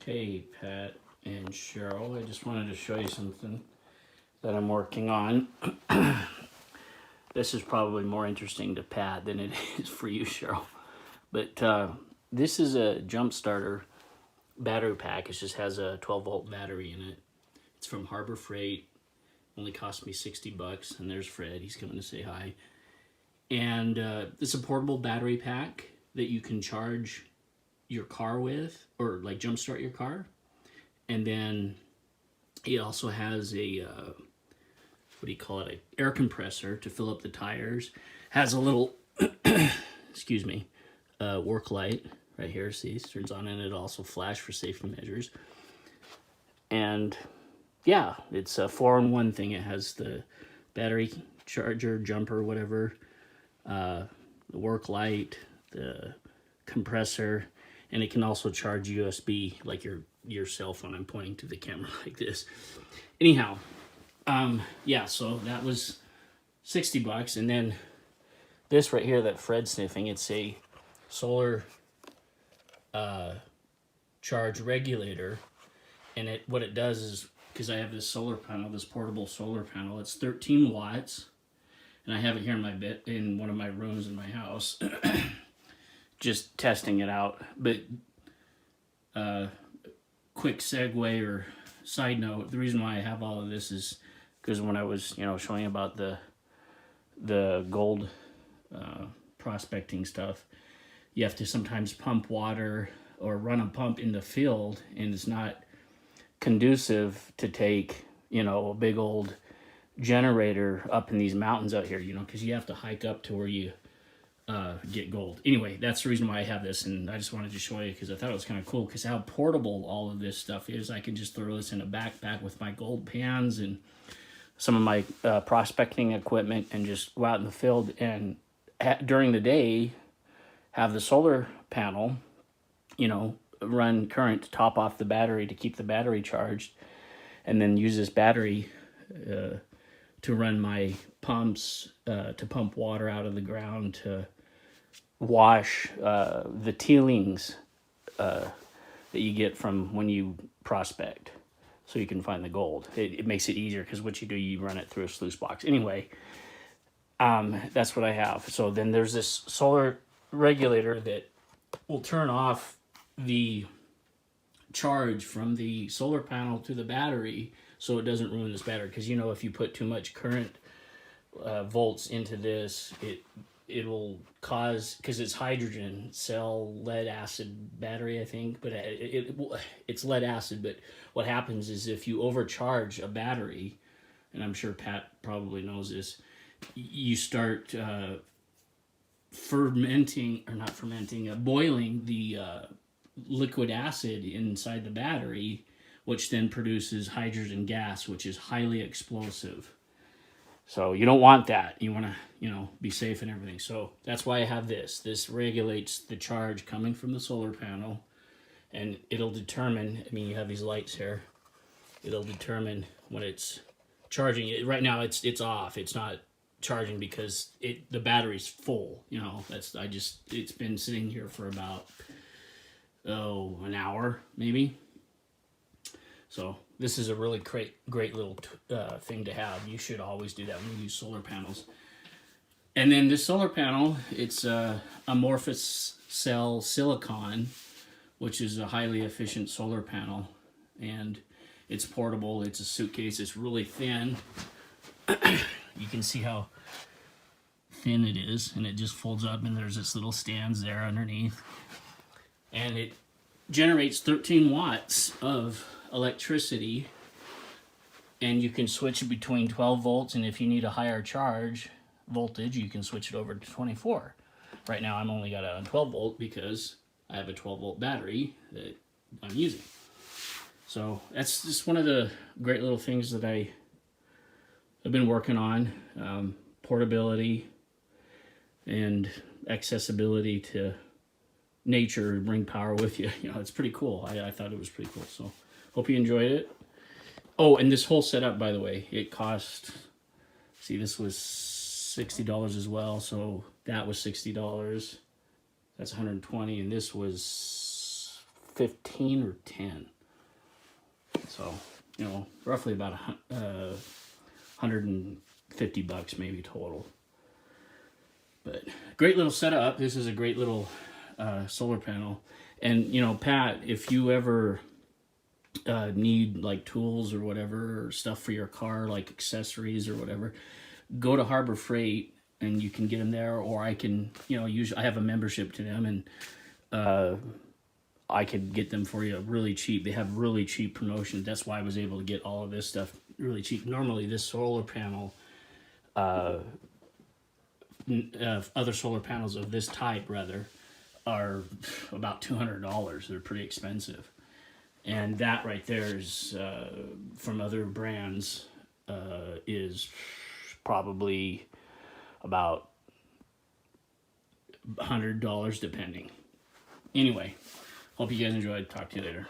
Hey, Pat and Cheryl, I just wanted to show you something that I'm working on. This is probably more interesting to Pat than it is for you, Cheryl. But this is a jump starter battery pack. It just has a 12-volt battery in it. It's from Harbor Freight. Only cost me $60. And there's Fred. He's coming to say hi. And it's a portable battery pack that you can charge your car with, or like jumpstart your car. And then it also has a what do you call it? An air compressor to fill up the tires. Has a little excuse me, work light right here. See, it turns on, and it also flash for safety measures. And yeah, it's a 4-in-1 thing. It has the battery charger, jumper, whatever, the work light, the compressor, and it can also charge USB like your cell phone. I'm pointing to the camera like this. Anyhow, yeah, so that was $60, and then this right here that Fred's sniffing, it's a solar charge regulator, and what it does is, because I have this solar panel, this portable solar panel, it's 13 watts, and I have it here in my bed in one of my rooms in my house, just testing it out. But quick segue or side note, the reason why I have all of this is because when I was, showing about the gold prospecting stuff, you have to sometimes pump water or run a pump in the field, and it's not conducive to take, a big old generator up in these mountains out here, because you have to hike up to where you get gold. Anyway, that's the reason why I have this, and I just wanted to show you because I thought it was kind of cool because how portable all of this stuff is. I can just throw this in a backpack with my gold pans and some of my prospecting equipment and just go out in the field, and during the day have the solar panel, run current to top off the battery to keep the battery charged, and then use this battery to run my pumps, to pump water out of the ground, to wash the tealings that you get from when you prospect, so you can find the gold. It makes it easier because what you do, you run it through a sluice box. Anyway, that's what I have. So then there's this solar regulator that will turn off the charge from the solar panel to the battery so it doesn't ruin this battery. Because if you put too much current volts into this, it'll cause, because it's hydrogen cell lead acid battery, I think, but it's lead acid. But what happens is if you overcharge a battery, and I'm sure Pat probably knows this, you start boiling the liquid acid inside the battery, which then produces hydrogen gas, which is highly explosive. So you don't want that. You want to, be safe and everything. So that's why I have this. This regulates the charge coming from the solar panel, and it'll determine, you have these lights here. It'll determine when it's charging. Right now it's off. It's not charging because the battery's full. It's been sitting here for about an hour maybe. So this is a really great little thing to have. You should always do that when you use solar panels. And then this solar panel, it's amorphous cell silicon, which is a highly efficient solar panel, and it's portable. It's a suitcase. It's really thin. You can see how thin it is, and it just folds up, and there's this little stands there underneath, and it generates 13 watts of electricity, and you can switch it between 12 volts, and if you need a higher charge voltage, you can switch it over to 24. Right now I'm only got it on 12 volt because I have a 12 volt battery that I'm using. So that's just one of the great little things that I've been working on. Portability and accessibility to nature, bring power with you. It's pretty cool. I thought it was pretty cool. So hope you enjoyed it. Oh, and this whole setup, by the way, it cost, see, this was $60 as well. So that was $60. That's $120, and this was 15 or 10. So, you know, roughly about $150 maybe total. But great little setup. This is a great little solar panel. And, you know, Pat, if you ever need like tools or whatever, or stuff for your car, like accessories or whatever, go to Harbor Freight and you can get them there, or I can, you know, I have a membership to them, and I could get them for you really cheap. They have really cheap promotions. That's why I was able to get all of this stuff really cheap. Normally this solar panel, other solar panels of this type rather, are about $200. They're pretty expensive. And that right there is from other brands is probably about $100 depending. Anyway, hope you guys enjoyed. Talk to you later.